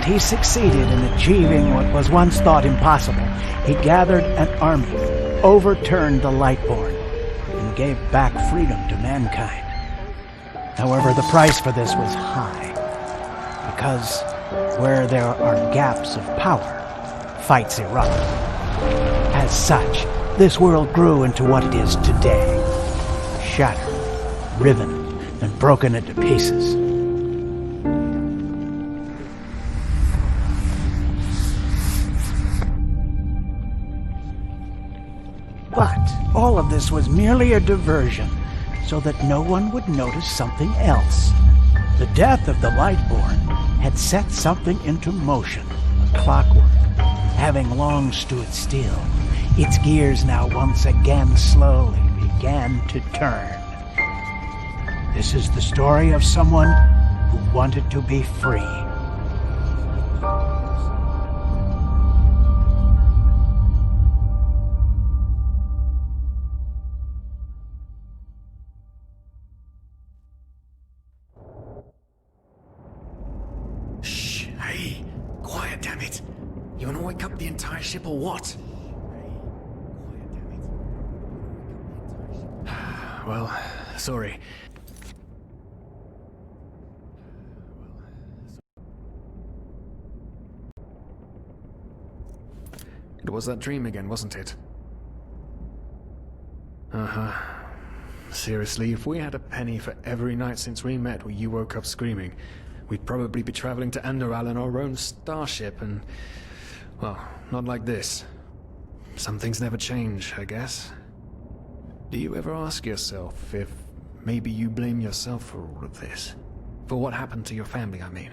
he succeeded in achieving what was once thought impossible. He gathered an army, overturned the Lightborn, and gave back freedom to mankind. However, the price for this was high, because where there are gaps of power, fights erupt. As such, this world grew into what it is today, shattered, riven, and broken into pieces. But all of this was merely a diversion, so that no one would notice something else. The death of the Lightborn had set something into motion, clockwork, having long stood still. Its gears now once again slowly began to turn. This is the story of someone who wanted to be free. Shh, hey, quiet, damn it. You wanna wake up the entire ship or what? Well, sorry. It was that dream again, wasn't it? Uh-huh. Seriously, if we had a penny for every night since we met where you woke up screaming, we'd probably be traveling to Enderal in our own starship and... well, not like this. Some things never change, I guess. Do you ever ask yourself if maybe you blame yourself for all of this? For what happened to your family, I mean?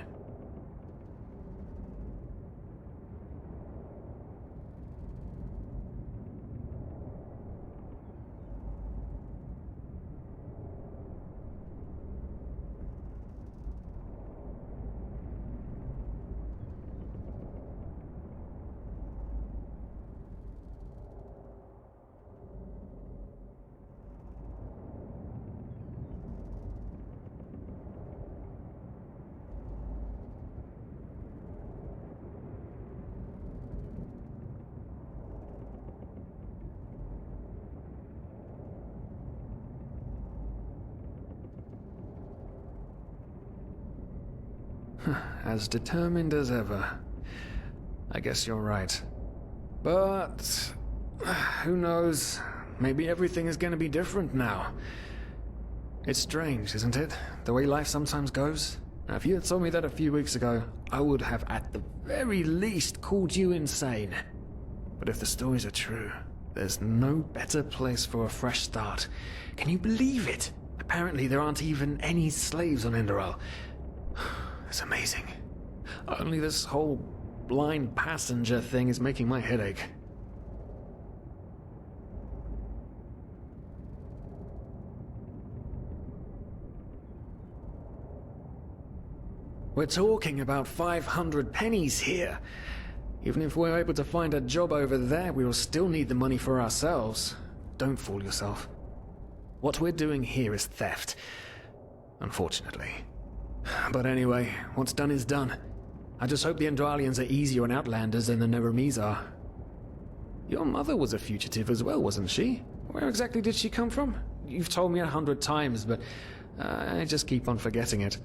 As determined as ever. I guess you're right. But... who knows? Maybe everything is going to be different now. It's strange, isn't it? The way life sometimes goes. Now, if you had told me that a few weeks ago, I would have at the very least called you insane. But if the stories are true, there's no better place for a fresh start. Can you believe it? Apparently there aren't even any slaves on Enderal. It's amazing. Only this whole blind passenger thing is making my head ache. We're talking about 500 pennies here. Even if we're able to find a job over there, we will still need the money for ourselves. Don't fool yourself. What we're doing here is theft. Unfortunately. But anyway, what's done is done. I just hope the Endralians are easier on Outlanders than the Neremes are. Your mother was a fugitive as well, wasn't she? Where exactly did she come from? You've told me 100 times, but I just keep on forgetting it.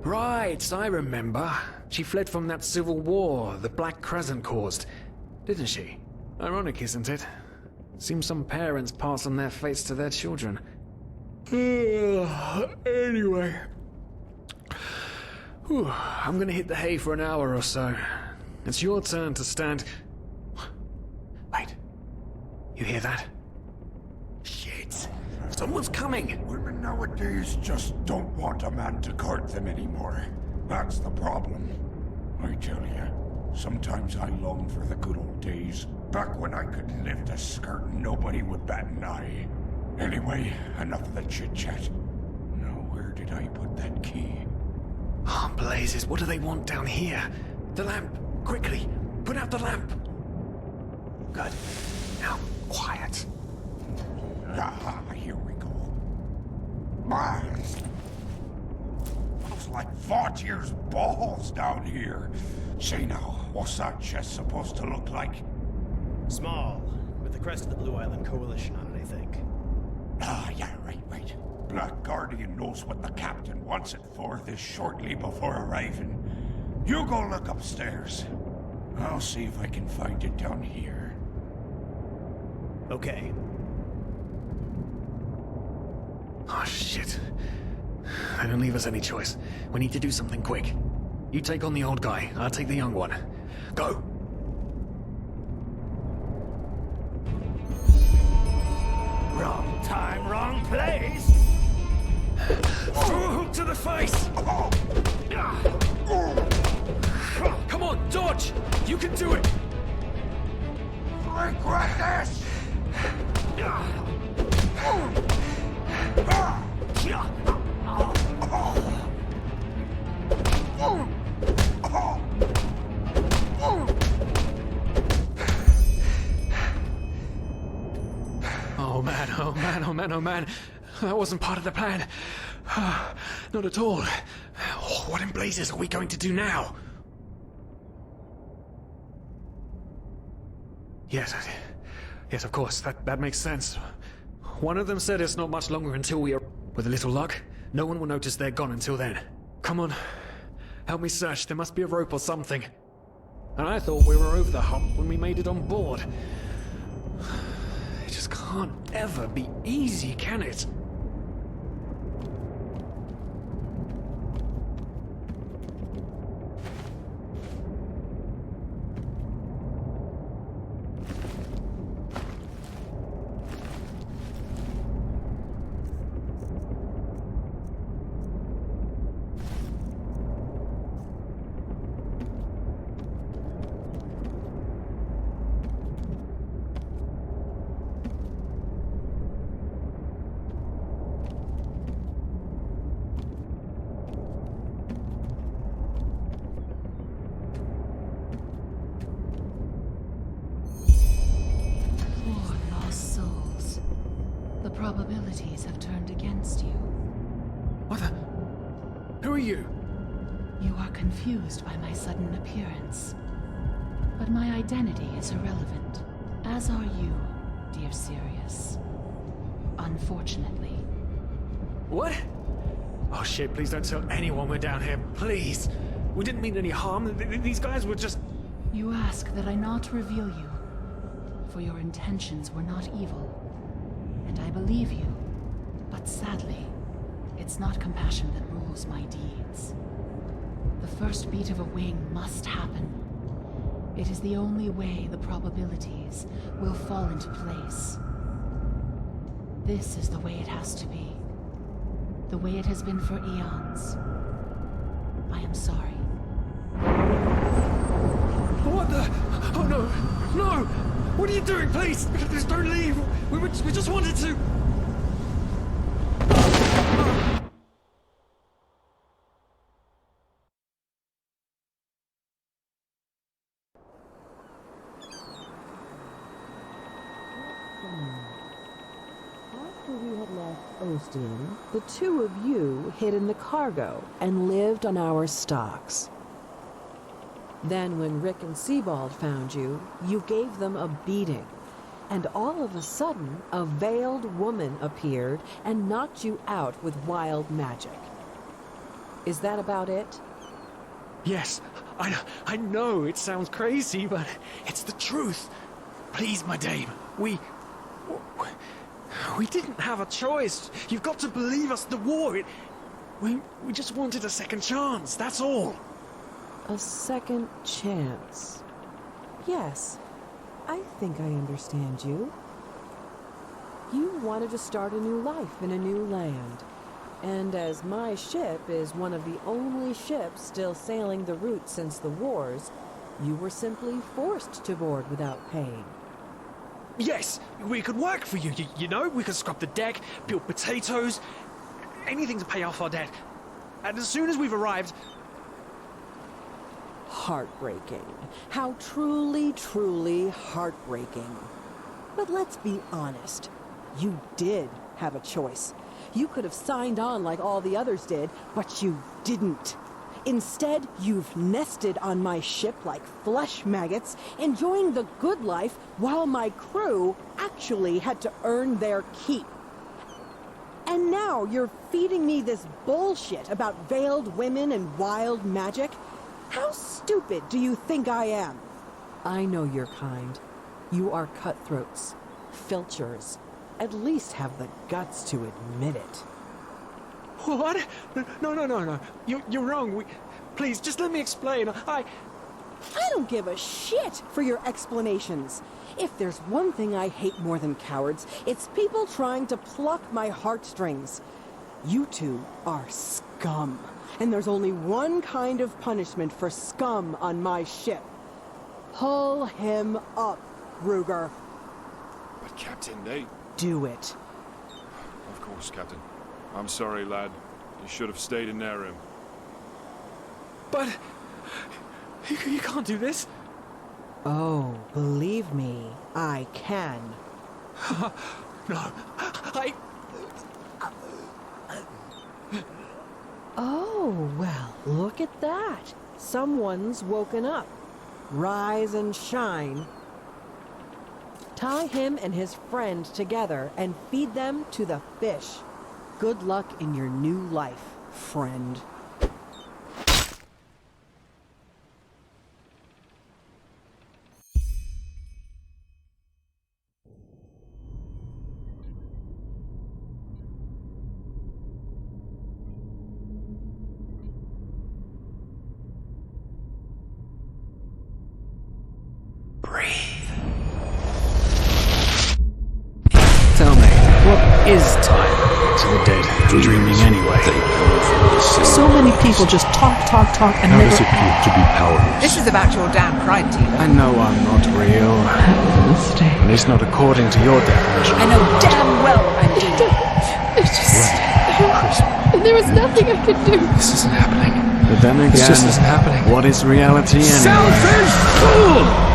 Right, I remember. She fled from that civil war the Black Crescent caused, didn't she? Ironic, isn't it? Seems some parents pass on their fates to their children. Anyway. Whew, I'm gonna hit the hay for an hour or so. It's your turn to stand... Wait. You hear that? Shit. Someone's coming! Women nowadays just don't want a man to guard them anymore. That's the problem. I tell you, sometimes I long for the good old days, back when I could lift a skirt and nobody would bat an eye. Anyway, enough of the chit-chat. Now, where did I put that key? Oh, blazes, what do they want down here? The lamp! Quickly! Put out the lamp! Good. Now, quiet. Aha, here we go. Looks like Vaughtier's balls down here. Say now, what's that chest supposed to look like? Small, with the crest of the Blue Island Coalition on it, I think. Ah, yeah, right. Black Guardian knows what the captain wants it for this shortly before arriving. You go look upstairs. I'll see if I can find it down here. Okay. Oh, shit. They don't leave us any choice. We need to do something quick. You take on the old guy, I'll take the young one. Go! Wrong time, wrong place! Throw a hook to the face! Come on, dodge! You can do it! Regret this! Oh man. That wasn't part of the plan. Not at all. What in blazes are we going to do now? Yes, of course, that makes sense. One of them said it's not much longer until we are... With a little luck, no one will notice they're gone until then. Come on, help me search. There must be a rope or something. And I thought we were over the hump when we made it on board. It just can't ever be easy, can it? Probabilities have turned against you. What the... Who are you? You are confused by my sudden appearance. But my identity is irrelevant, as are you, dear Sirius. Unfortunately. What? Oh shit, please don't tell anyone we're down here, please. We didn't mean any harm. These guys were just... You ask that I not reveal you, for your intentions were not evil. And I believe you, but sadly, it's not compassion that rules my deeds. The first beat of a wing must happen. It is the only way the probabilities will fall into place. This is the way it has to be. The way it has been for eons. I am sorry. What the... Oh no! No! What are you doing, please? Please don't leave! We just wanted to... After we had left Ostian, the two of you hid in the cargo and lived on our stocks. Then when Rick and Sebald found you, you gave them a beating. And all of a sudden, a veiled woman appeared and knocked you out with wild magic. Is that about it? Yes, I know it sounds crazy, but it's the truth. Please, my dame, we didn't have a choice. You've got to believe us, the war, we just wanted a second chance, that's all. A second chance. Yes, I think I understand you. You wanted to start a new life in a new land. And as my ship is one of the only ships still sailing the route since the wars, you were simply forced to board without paying. Yes, we could work for you, you know? We could scrub the deck, peel potatoes, anything to pay off our debt. And as soon as we've arrived... Heartbreaking. How truly, truly heartbreaking. But let's be honest. You did have a choice. You could have signed on like all the others did, but you didn't. Instead, you've nested on my ship like flesh maggots, enjoying the good life while my crew actually had to earn their keep. And now you're feeding me this bullshit about veiled women and wild magic? How stupid do you think I am? I know your kind. You are cutthroats, filchers. At least have the guts to admit it. What? No. You're wrong. Please, just let me explain. I don't give a shit for your explanations. If there's one thing I hate more than cowards, it's people trying to pluck my heartstrings. You two are scum. And there's only one kind of punishment for scum on my ship. Pull him up, Ruger. But Captain, they... Do it. Of course, Captain. I'm sorry, lad. You should have stayed in their room. But... You can't do this. Oh, believe me, I can. No, Oh, well, look at that. Someone's woken up. Rise and shine. Tie him and his friend together and feed them to the fish. Good luck in your new life, friend. Tell me, what is time to the dead? Dreaming anyway. So many people just talk, and How never does it feel to be powerless? This is about your damn pride, Tina. I know I'm not real. At least not according to your definition. I know damn well I'm dead. It's just... There was nothing I could do. This isn't happening. But then again, This just isn't happening. What is reality anyway? Selfish fool!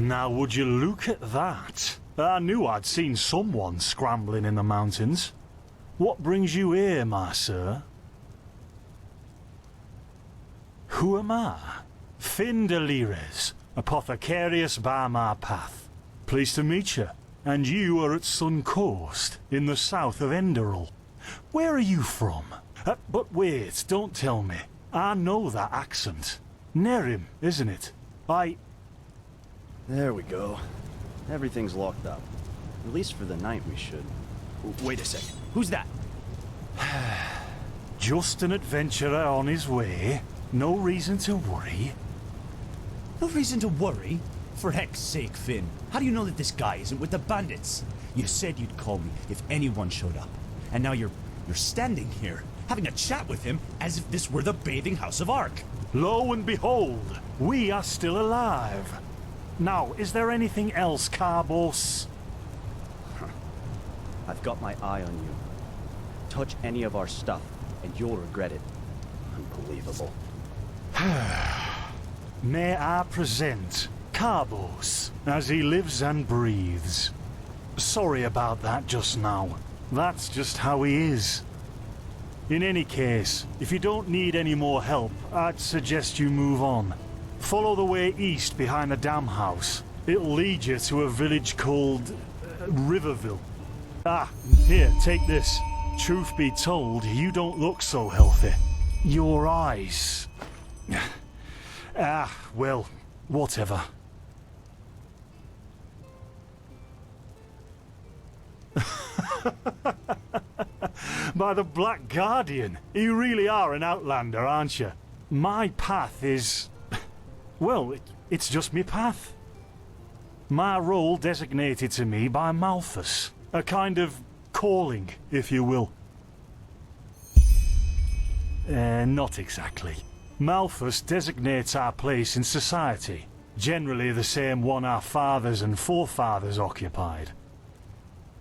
Now would you look at that? I knew I'd seen someone scrambling in the mountains. What brings you here, my sir? Who am I? Finn de Lires, apothecarius by my path. Pleased to meet you. And you are at Sun Coast, in the south of Enderal. Where are you from? But wait, don't tell me. I know that accent. Nerim, isn't it? There we go. Everything's locked up. At least for the night we should. Wait a second. Who's that? Just an adventurer on his way. No reason to worry. No reason to worry? For heck's sake, Finn. How do you know that this guy isn't with the bandits? You said you'd call me if anyone showed up. And now you're standing here, having a chat with him as if this were the bathing house of Ark. Lo and behold, we are still alive. Now, is there anything else, Carbos? I've got my eye on you. Touch any of our stuff, and you'll regret it. Unbelievable. May I present Carbos, as he lives and breathes. Sorry about that just now. That's just how he is. In any case, if you don't need any more help, I'd suggest you move on. Follow the way east behind the dam house. It'll lead you to a village called Riverville. Ah, here, take this. Truth be told, you don't look so healthy. Your eyes... well, whatever. By the Black Guardian, you really are an outlander, aren't you? My path is... well, it's just me path. My role designated to me by Malthus. A kind of calling, if you will. Not exactly. Malthus designates our place in society, generally the same one our fathers and forefathers occupied.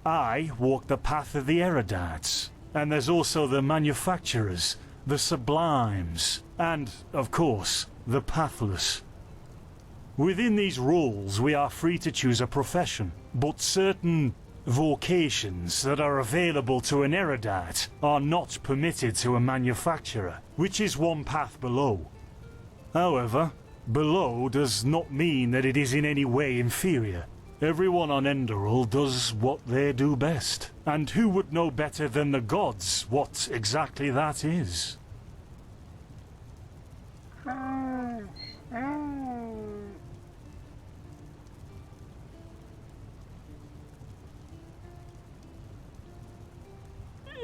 I walk the path of the erudites, and there's also the manufacturers, the sublimes, and, of course, the pathless. Within these roles, we are free to choose a profession, but certain vocations that are available to an erudite are not permitted to a manufacturer, which is one path below. However, below does not mean that it is in any way inferior. Everyone on Enderal does what they do best, and who would know better than the gods what exactly that is?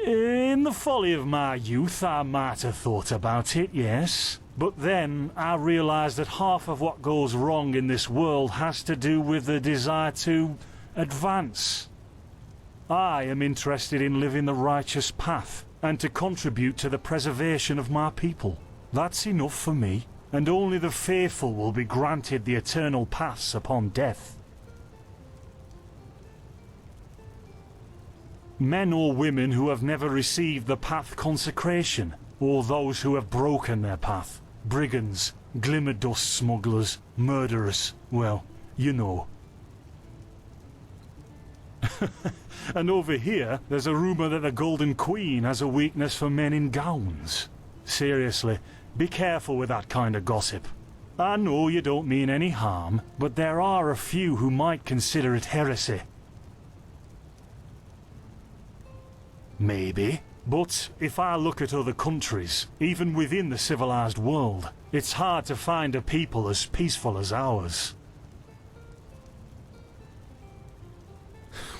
In the folly of my youth, I might have thought about it, yes. But then I realized that half of what goes wrong in this world has to do with the desire to advance. I am interested in living the righteous path, and to contribute to the preservation of my people. That's enough for me, and only the faithful will be granted the eternal paths upon death. Men or women who have never received the path consecration, or those who have broken their path. Brigands, glimmer dust smugglers, murderers, well, you know. And over here, there's a rumor that the Golden Queen has a weakness for men in gowns. Seriously, be careful with that kind of gossip. I know you don't mean any harm, but there are a few who might consider it heresy. Maybe. But if I look at other countries, even within the civilized world, it's hard to find a people as peaceful as ours.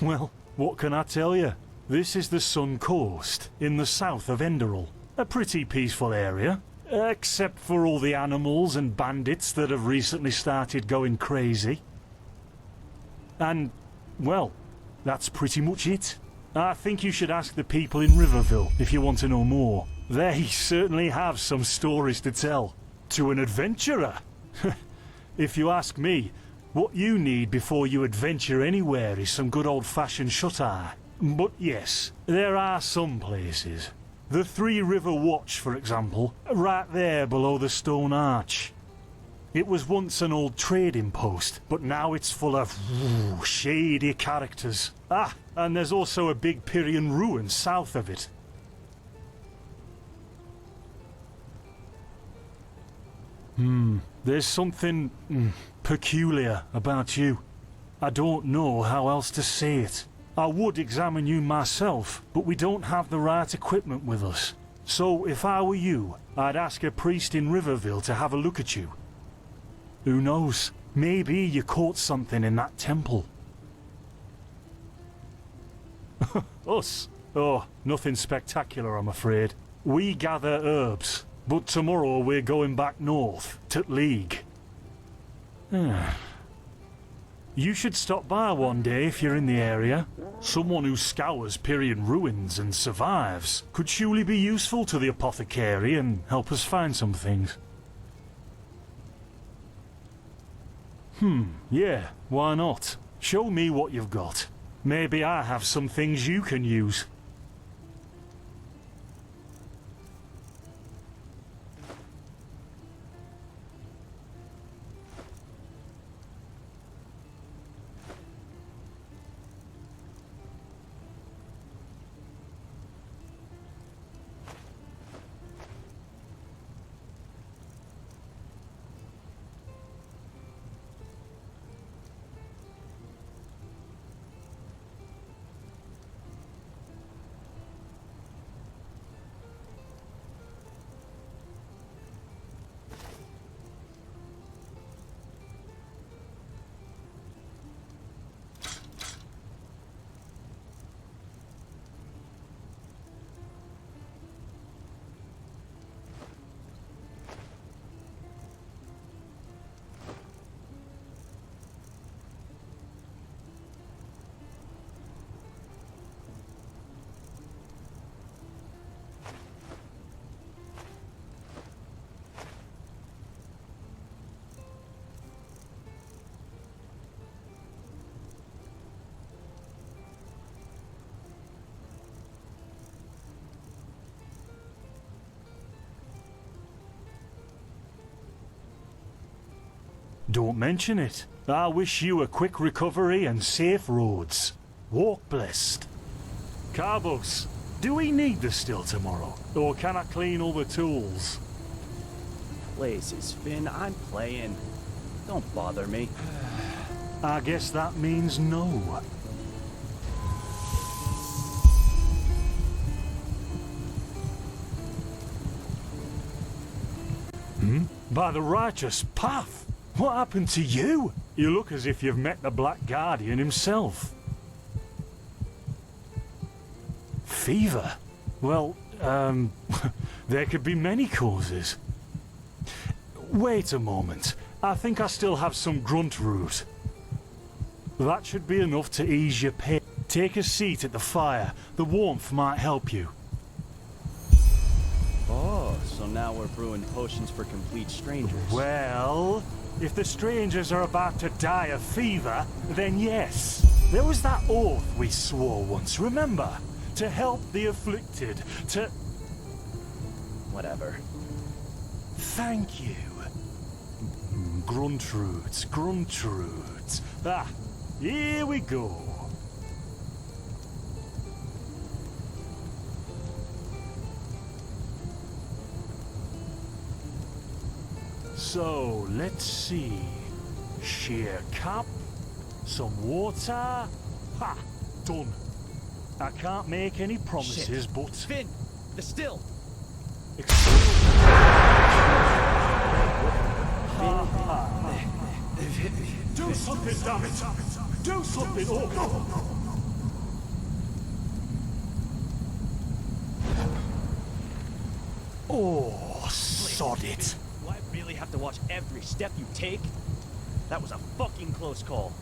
Well, what can I tell you? This is the Sun Coast, in the south of Enderal. A pretty peaceful area, except for all the animals and bandits that have recently started going crazy. And, well, that's pretty much it. I think you should ask the people in Riverville if you want to know more. They certainly have some stories to tell. To an adventurer. If you ask me, what you need before you adventure anywhere is some good old-fashioned shut-eye. But yes, there are some places. The Three River Watch, for example, right there below the stone arch. It was once an old trading post, but now it's full of shady characters. Ah, and there's also a big Pyrian ruin south of it. There's something peculiar about you. I don't know how else to say it. I would examine you myself, but we don't have the right equipment with us. So if I were you, I'd ask a priest in Riverville to have a look at you. Who knows? Maybe you caught something in that temple. Us? Oh, nothing spectacular, I'm afraid. We gather herbs, but tomorrow we're going back north, to League. You should stop by one day if you're in the area. Someone who scours Pyrian ruins and survives could surely be useful to the apothecary and help us find some things. Yeah, why not? Show me what you've got. Maybe I have some things you can use. Don't mention it. I wish you a quick recovery and safe roads. Walk blessed. Carbos, do we need the still tomorrow? Or can I clean all the tools? Places, Finn, I'm playing. Don't bother me. I guess that means no. By the righteous path? What happened to you? You look as if you've met the Black Guardian himself. Fever? Well, there could be many causes. Wait a moment. I think I still have some grunt root. That should be enough to ease your pain. Take a seat at the fire. The warmth might help you. Oh, so now we're brewing potions for complete strangers. Well, if the strangers are about to die of fever, then yes. There was that oath we swore once, remember? To help the afflicted, to... Whatever. Thank you. Gruntroots, gruntroots. Ah, here we go. So, let's see. Sheer cup, some water. Ha! Done. I can't make any promises, Shit. but... Finn! The still! Do something, damn it! Do something! Oh, sod it! Do I really have to watch every step you take? That was a fucking close call.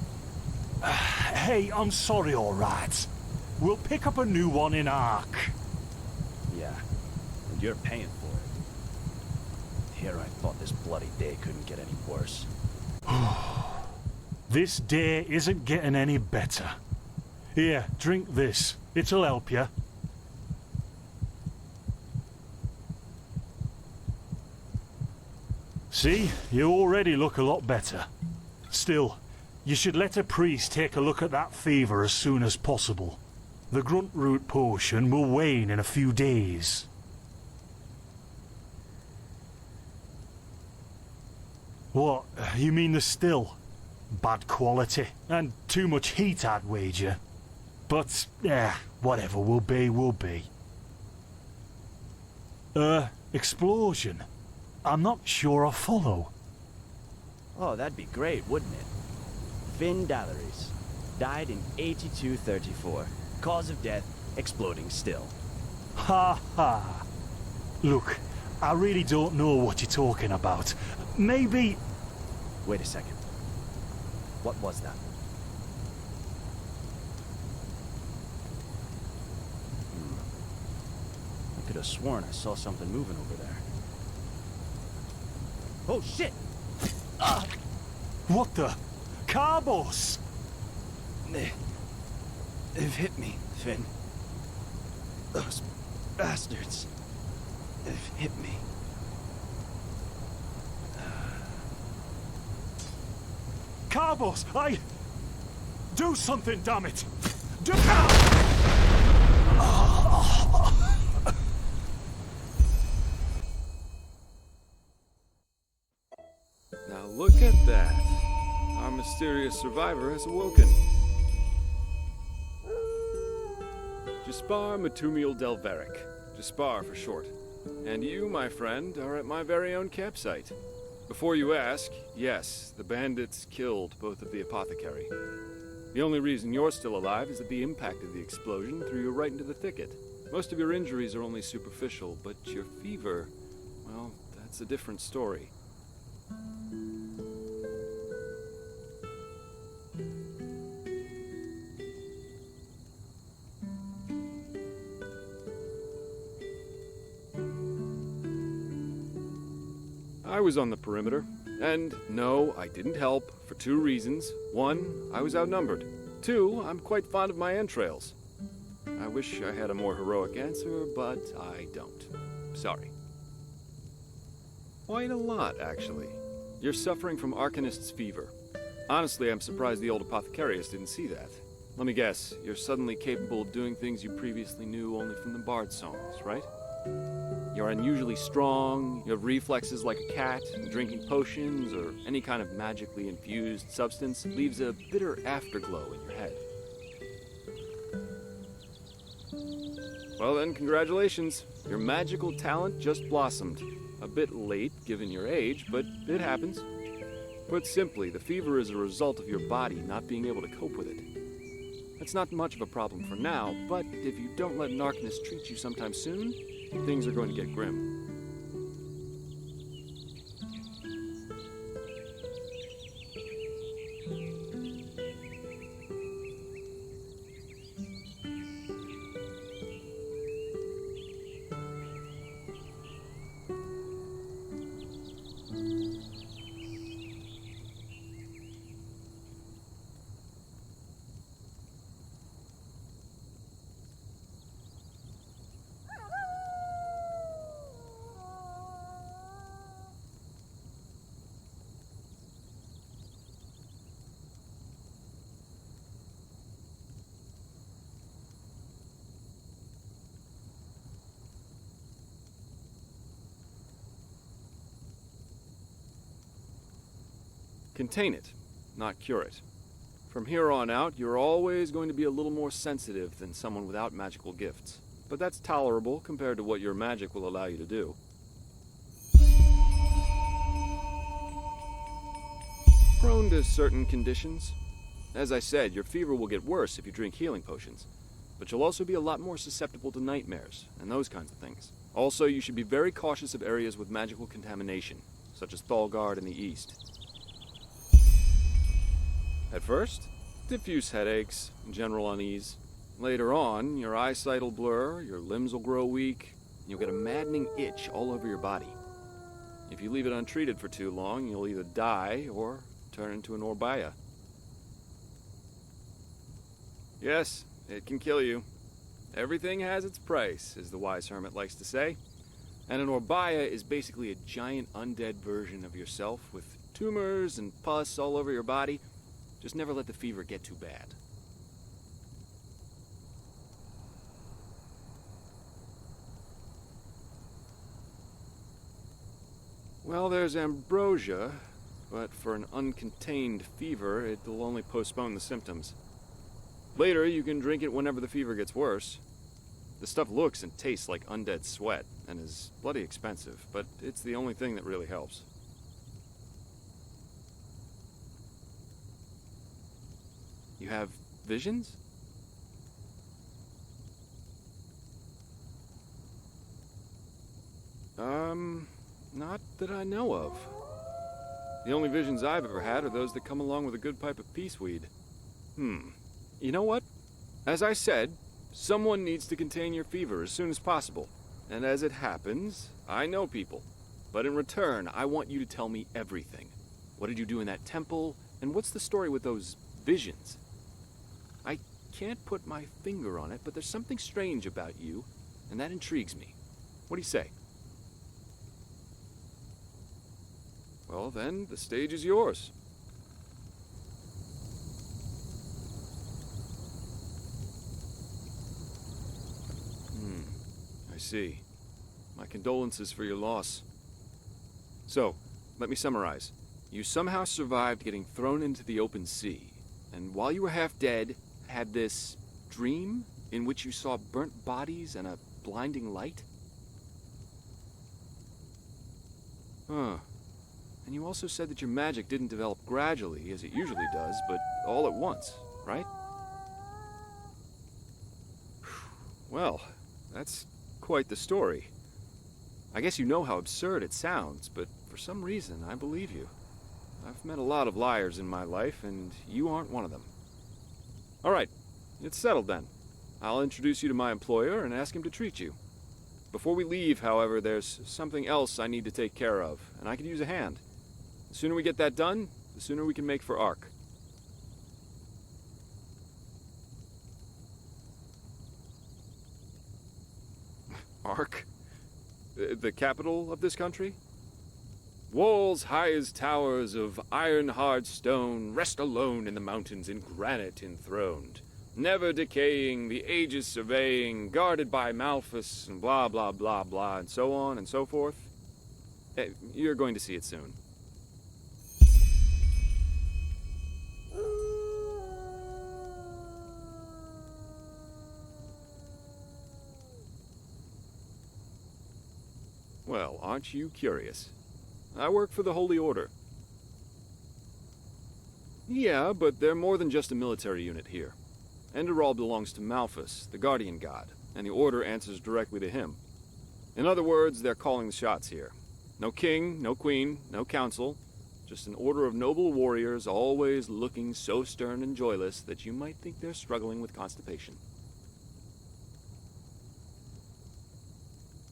Hey, I'm sorry, alright. We'll pick up a new one in Ark. Yeah, and you're paying for it. Here I thought this bloody day couldn't get any worse. This day isn't getting any better. Here, drink this. It'll help you. See, you already look a lot better. Still, you should let a priest take a look at that fever as soon as possible. The grunt root potion will wane in a few days. What, you mean the still? Bad quality, and too much heat, I'd wager. But, whatever will be, will be. Explosion? I'm not sure I follow. Oh, that'd be great, wouldn't it? Finn Dalleries. Died in 8234. Cause of death, exploding still. Ha ha. Look, I really don't know what you're talking about. Maybe... Wait a second. What was that? I could have sworn I saw something moving over there. Oh, shit! What the? Carbos! They've hit me, Finn. Those bastards. They've hit me. Carbos, do something, damn it! Do... Now look at that. Our mysterious survivor has awoken. Jaspar Matumiel Delveric. Jaspar for short. And you, my friend, are at my very own campsite. Before you ask, yes, the bandits killed both of the apothecary. The only reason you're still alive is that the impact of the explosion threw you right into the thicket. Most of your injuries are only superficial, but your fever, well, that's a different story. I was on the perimeter, and no, I didn't help, for two reasons. One, I was outnumbered. Two, I'm quite fond of my entrails. I wish I had a more heroic answer, but I don't. Sorry. Quite a lot, actually. You're suffering from Arcanist's fever. Honestly, I'm surprised the old apothecarius didn't see that. Let me guess, you're suddenly capable of doing things you previously knew only from the bard songs, right? You're unusually strong, you have reflexes like a cat, and drinking potions or any kind of magically infused substance leaves a bitter afterglow in your head. Well then, congratulations. Your magical talent just blossomed. A bit late, given your age, but it happens. Put simply, the fever is a result of your body not being able to cope with it. That's not much of a problem for now, but if you don't let an Arcanist treat you sometime soon, things are going to get grim. Contain it, not cure it. From here on out, you're always going to be a little more sensitive than someone without magical gifts. But that's tolerable compared to what your magic will allow you to do. Prone to certain conditions. As I said, your fever will get worse if you drink healing potions. But you'll also be a lot more susceptible to nightmares and those kinds of things. Also, you should be very cautious of areas with magical contamination, such as Thalgard in the east. At first, diffuse headaches, general unease. Later on, your eyesight will blur, your limbs will grow weak, and you'll get a maddening itch all over your body. If you leave it untreated for too long, you'll either die or turn into an Orbaya. Yes, it can kill you. Everything has its price, as the wise hermit likes to say. And an Orbaya is basically a giant undead version of yourself with tumors and pus all over your body. Just never let the fever get too bad. Well, there's ambrosia, but for an uncontained fever, it'll only postpone the symptoms. Later, you can drink it whenever the fever gets worse. The stuff looks and tastes like undead sweat, and is bloody expensive, but it's the only thing that really helps. You have visions? Not that I know of. The only visions I've ever had are those that come along with a good pipe of peaceweed. You know what? As I said, someone needs to contain your fever as soon as possible. And as it happens, I know people. But in return, I want you to tell me everything. What did you do in that temple? And what's the story with those visions? I can't put my finger on it, but there's something strange about you, and that intrigues me. What do you say? Well, then, the stage is yours. I see. My condolences for your loss. So, let me summarize. You somehow survived getting thrown into the open sea, and while you were half dead, had this dream in which you saw burnt bodies and a blinding light? Huh. And you also said that your magic didn't develop gradually, as it usually does, but all at once, right? Well, that's quite the story. I guess you know how absurd it sounds, but for some reason, I believe you. I've met a lot of liars in my life, and you aren't one of them. All right, it's settled then. I'll introduce you to my employer and ask him to treat you. Before we leave, however, there's something else I need to take care of, and I could use a hand. The sooner we get that done, the sooner we can make for Ark. Ark? The capital of this country? Walls high as towers of iron-hard stone rest alone in the mountains in granite enthroned, never decaying, the ages surveying, guarded by Malphus, and blah blah blah blah, and so on and so forth. You're going to see it soon. Well, aren't you curious? I work for the Holy Order. Yeah, but they're more than just a military unit here. Enderal belongs to Malphus, the guardian god, and the Order answers directly to him. In other words, they're calling the shots here. No king, no queen, no council, just an order of noble warriors always looking so stern and joyless that you might think they're struggling with constipation.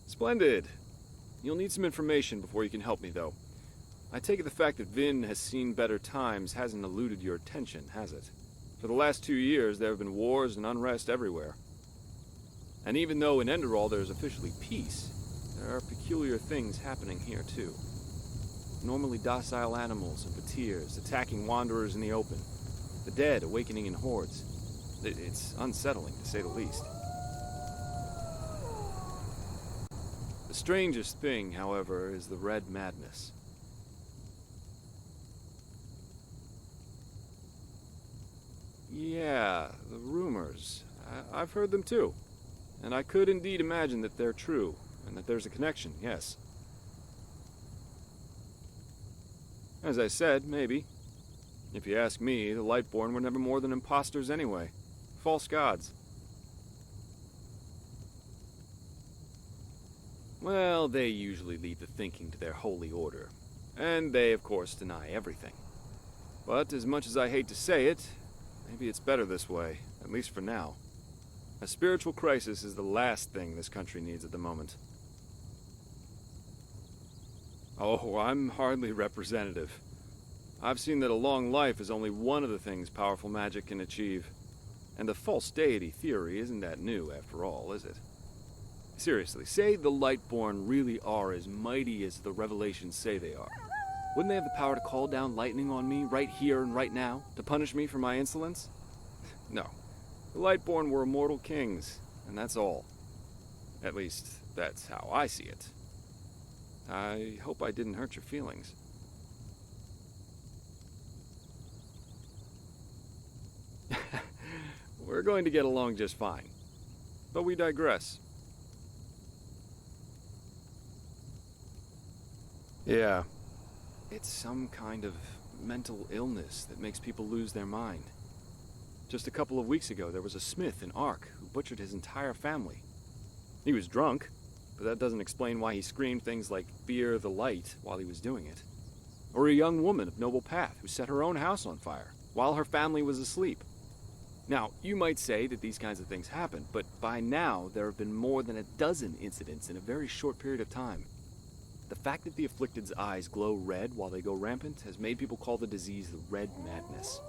Splendid! You'll need some information before you can help me, though. I take it the fact that Vin has seen better times hasn't eluded your attention, has it? For the last 2 years, there have been wars and unrest everywhere. And even though in Enderal there's officially peace, there are peculiar things happening here, too. Normally docile animals and fateers attacking wanderers in the open. The dead awakening in hordes. It's unsettling, to say the least. The strangest thing, however, is the Red Madness. Yeah, the rumors. I've heard them too. And I could indeed imagine that they're true, and that there's a connection, yes. As I said, maybe. If you ask me, the Lightborn were never more than imposters anyway. False gods. Well, they usually leave the thinking to their holy order. And they, of course, deny everything. But as much as I hate to say it, maybe it's better this way, at least for now. A spiritual crisis is the last thing this country needs at the moment. Oh, I'm hardly representative. I've seen that a long life is only one of the things powerful magic can achieve. And the false deity theory isn't that new, after all, is it? Seriously, say the Lightborn really are as mighty as the revelations say they are. Wouldn't they have the power to call down lightning on me right here and right now to punish me for my insolence? No. The Lightborn were immortal kings, and that's all. At least, that's how I see it. I hope I didn't hurt your feelings. We're going to get along just fine. But we digress. Yeah. It's some kind of mental illness that makes people lose their mind. Just a couple of weeks ago, there was a smith in Ark who butchered his entire family. He was drunk, but that doesn't explain why he screamed things like "Fear the light" while he was doing it. Or a young woman of noble path who set her own house on fire while her family was asleep. Now, you might say that these kinds of things happen, but by now there have been more than a dozen incidents in a very short period of time. The fact that the afflicted's eyes glow red while they go rampant has made people call the disease the Red Madness.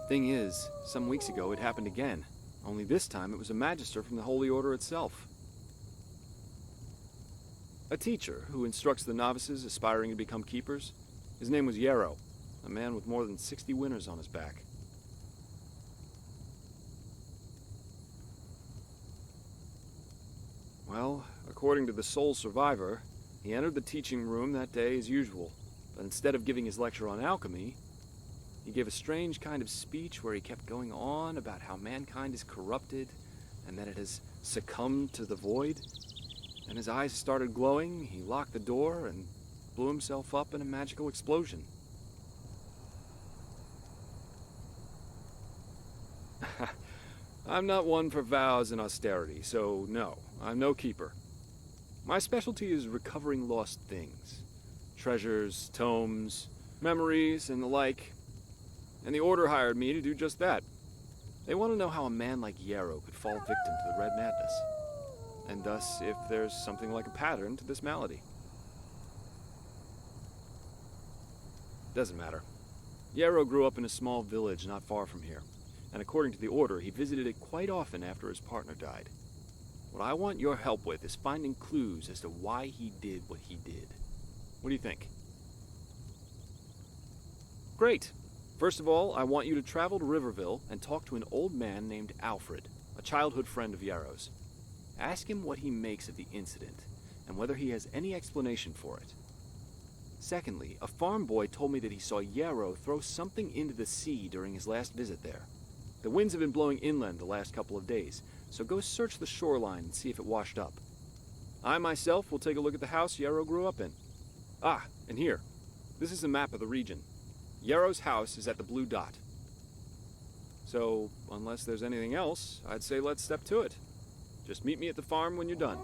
Thing is, some weeks ago it happened again, only this time it was a magister from the Holy Order itself. A teacher who instructs the novices aspiring to become keepers. His name was Yarrow, a man with more than 60 winters on his back. Well, according to the sole survivor, he entered the teaching room that day as usual, but instead of giving his lecture on alchemy, he gave a strange kind of speech where he kept going on about how mankind is corrupted and that it has succumbed to the void. And his eyes started glowing, he locked the door and blew himself up in a magical explosion. I'm not one for vows and austerity, so no, I'm no keeper. My specialty is recovering lost things. Treasures, tomes, memories, and the like. And the Order hired me to do just that. They want to know how a man like Yarrow could fall victim to the Red Madness. And thus, if there's something like a pattern to this malady. Doesn't matter. Yarrow grew up in a small village not far from here, and according to the Order, he visited it quite often after his partner died. What I want your help with is finding clues as to why he did what he did. What do you think? Great. First of all, I want you to travel to Riverville and talk to an old man named Alfred, a childhood friend of Yarrow's. Ask him what he makes of the incident, and whether he has any explanation for it. Secondly, a farm boy told me that he saw Yarrow throw something into the sea during his last visit there. The winds have been blowing inland the last couple of days, so go search the shoreline and see if it washed up. I myself will take a look at the house Yarrow grew up in. Ah, and here. This is a map of the region. Yarrow's house is at the blue dot. So, unless there's anything else, I'd say let's step to it. Just meet me at the farm when you're done.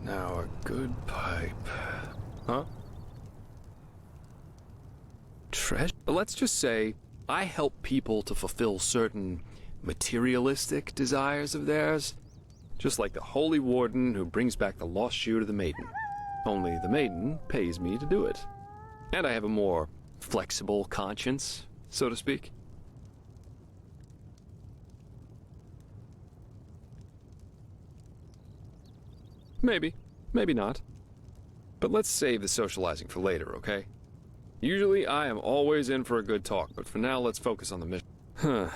Now, a good pipe. Huh? Treasure? Let's just say I help people to fulfill certain materialistic desires of theirs, just like the Holy Warden who brings back the lost shoe to the maiden. Only the maiden pays me to do it. And I have a more flexible conscience, so to speak. Maybe. Maybe not. But let's save the socializing for later, okay? Usually I am always in for a good talk, but for now let's focus on the mission. Huh.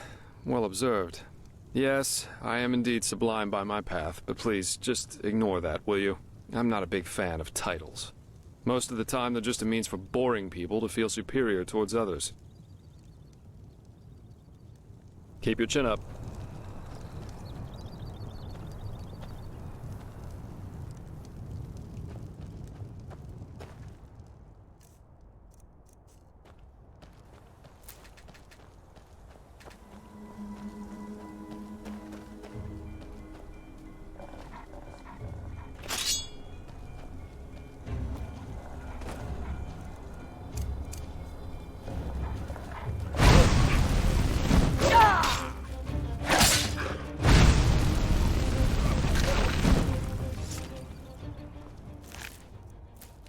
Well observed. Yes, I am indeed sublime by my path, but please, just ignore that, will you? I'm not a big fan of titles. Most of the time they're just a means for boring people to feel superior towards others. Keep your chin up.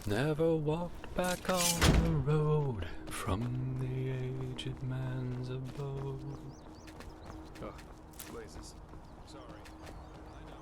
Never walked back on the road from the aged man's abode. Oh, blazes. Sorry. I know.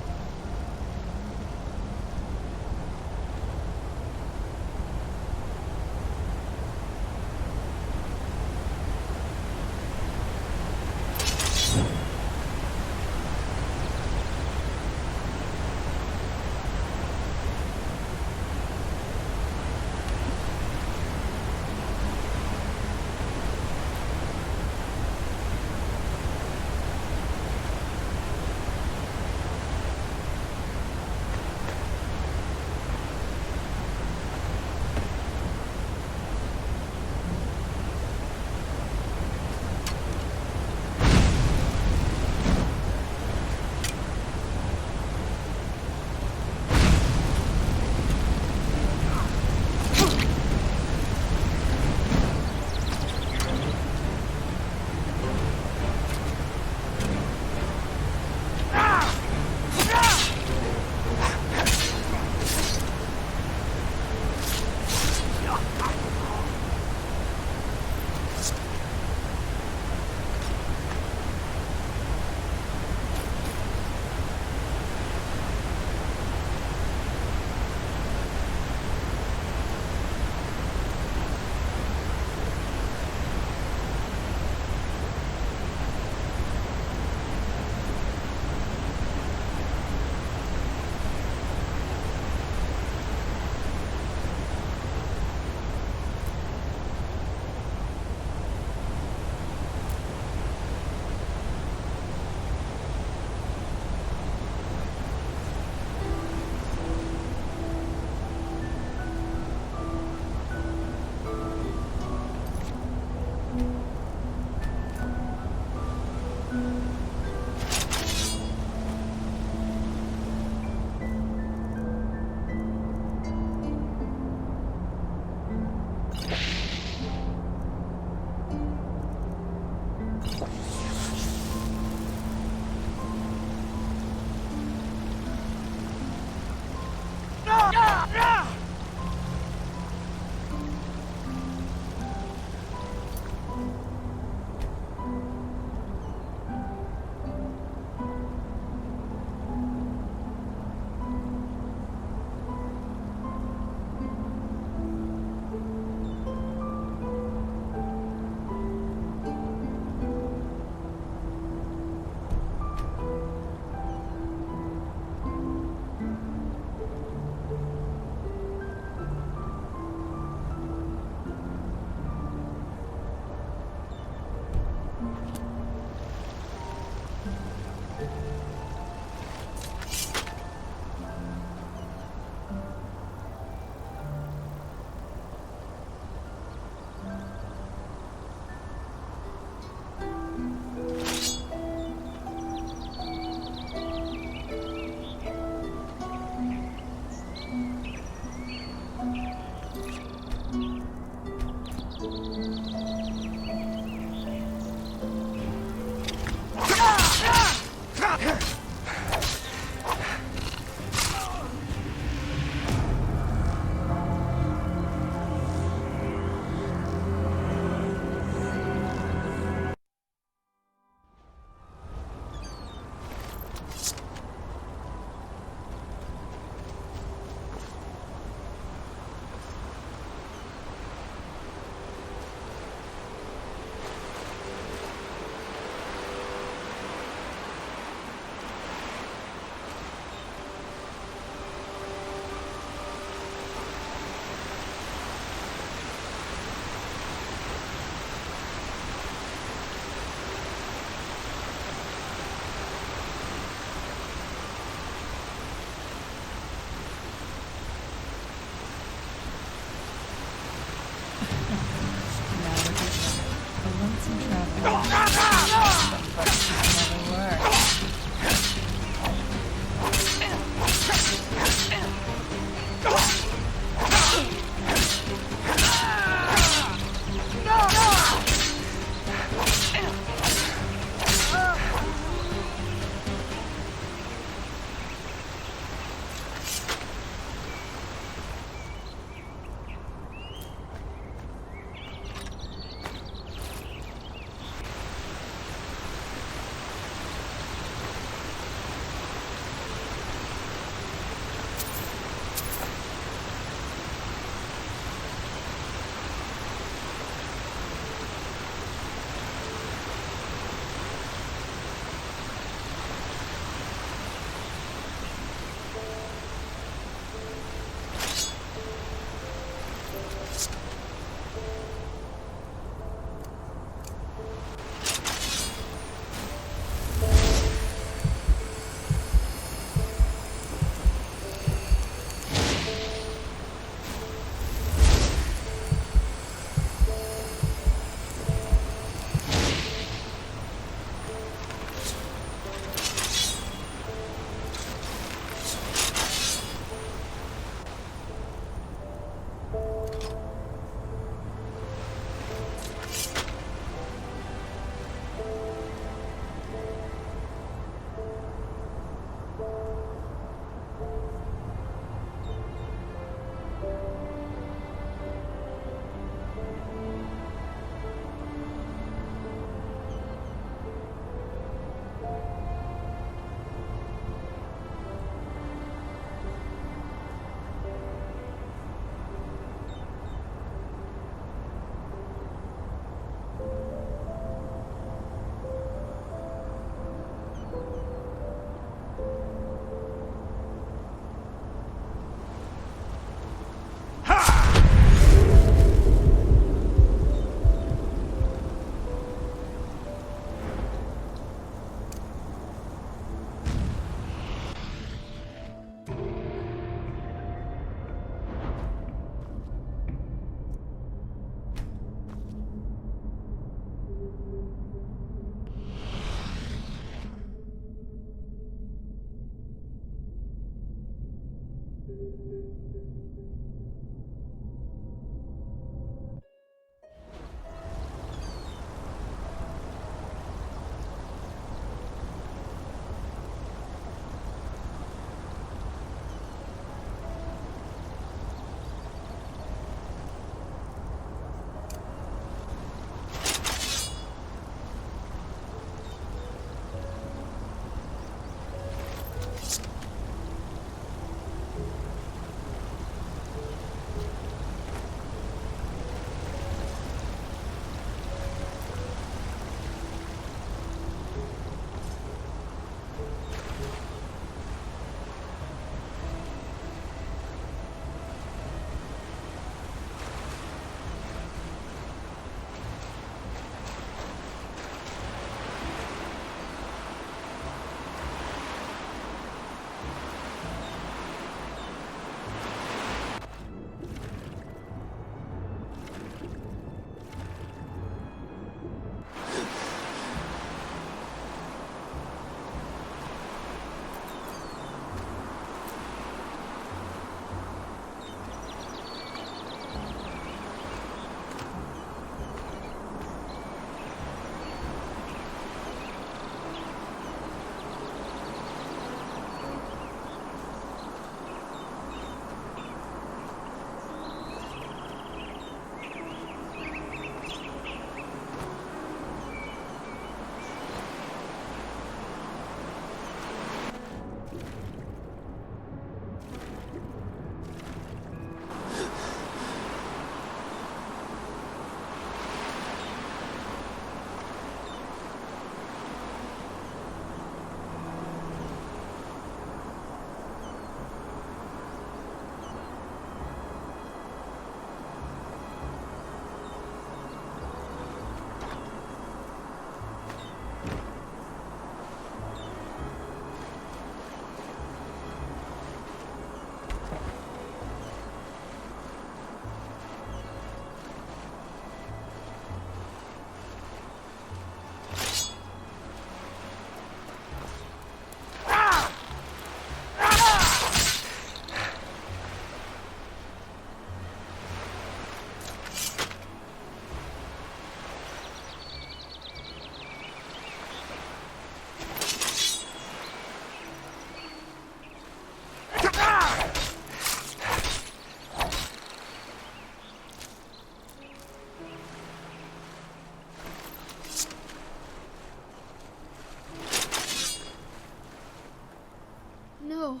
No.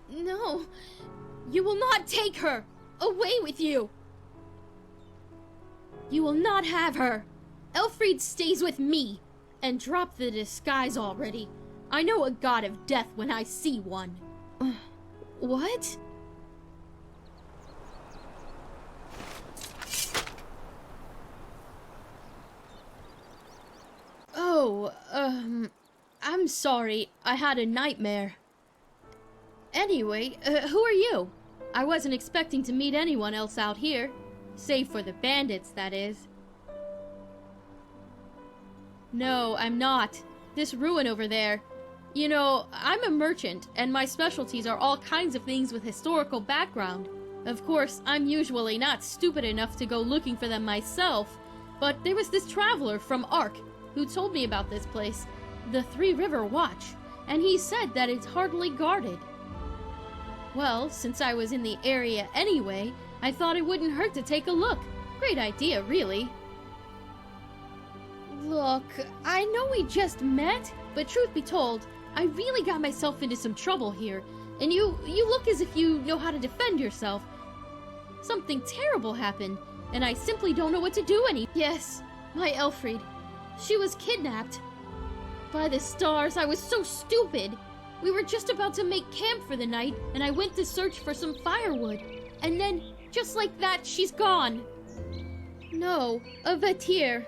No. You will not take her! Away with you! You will not have her! Elfried stays with me! And drop the disguise already. I know a god of death when I see one. What? Oh, I'm sorry. I had a nightmare. Anyway, who are you? I wasn't expecting to meet anyone else out here. Save for the bandits, that is. No, I'm not. This ruin over there. You know, I'm a merchant, and my specialties are all kinds of things with historical background. Of course, I'm usually not stupid enough to go looking for them myself, but there was this traveler from Ark who told me about this place, the Three River Watch, and he said that it's hardly guarded. Well, since I was in the area anyway, I thought it wouldn't hurt to take a look. Great idea, really. Look, I know we just met, but truth be told, I really got myself into some trouble here, and you look as if you know how to defend yourself. Something terrible happened, and I simply don't know what to do Yes, my Elfried. She was kidnapped. By the stars, I was so stupid. We were just about to make camp for the night, and I went to search for some firewood. And then, just like that, she's gone. No, a Vatir.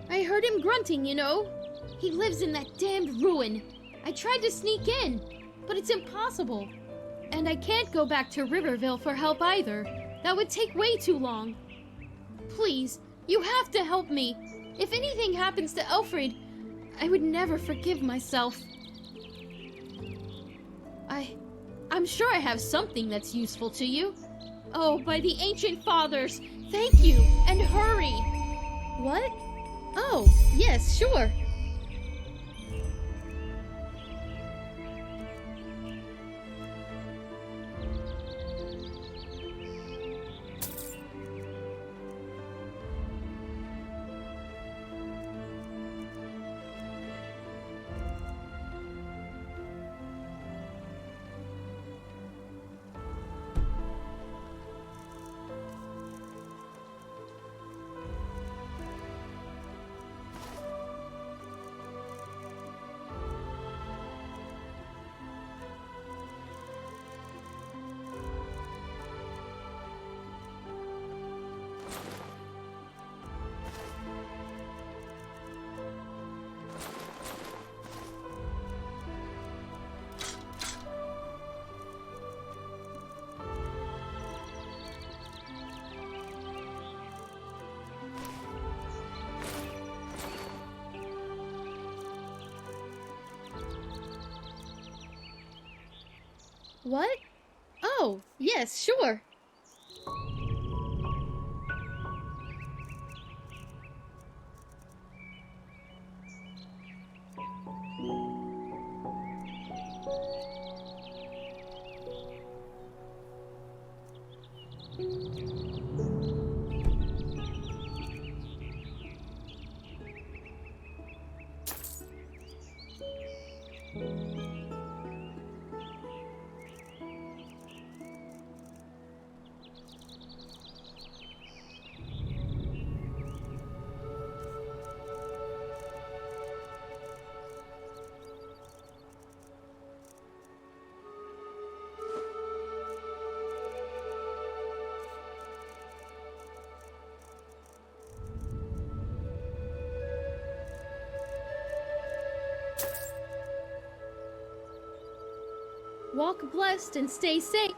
I heard him grunting, you know. He lives in that damned ruin. I tried to sneak in, but it's impossible. And I can't go back to Riverville for help either. That would take way too long. Please, you have to help me. If anything happens to Elfried, I would never forgive myself. I'm sure I have something that's useful to you. Oh, by the ancient fathers, thank you, and hurry! What? Oh, yes, sure. What? Oh, yes, sure. Walk blessed and stay safe.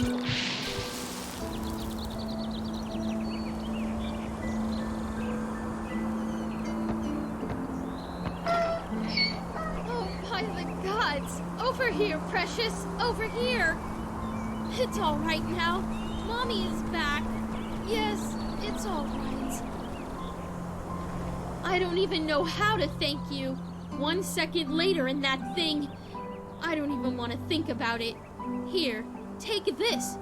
Oh, by the gods! Over here, precious! Over here! It's all right now. Mommy is back. Yes, it's all right. I don't even know how to thank you. 1 second later in that thing, I don't even want to think about it. Here, take this.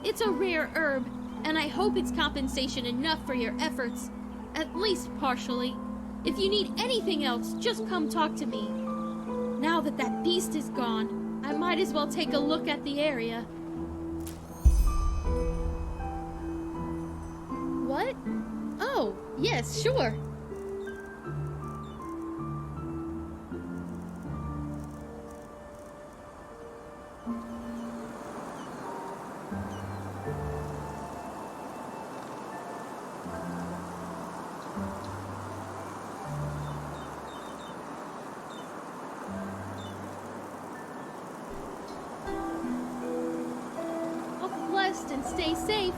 It's a rare herb, and I hope it's compensation enough for your efforts. At least partially. If you need anything else, just come talk to me. Now that that beast is gone, I might as well take a look at the area. What? Oh, yes, sure. Blessed and stay safe.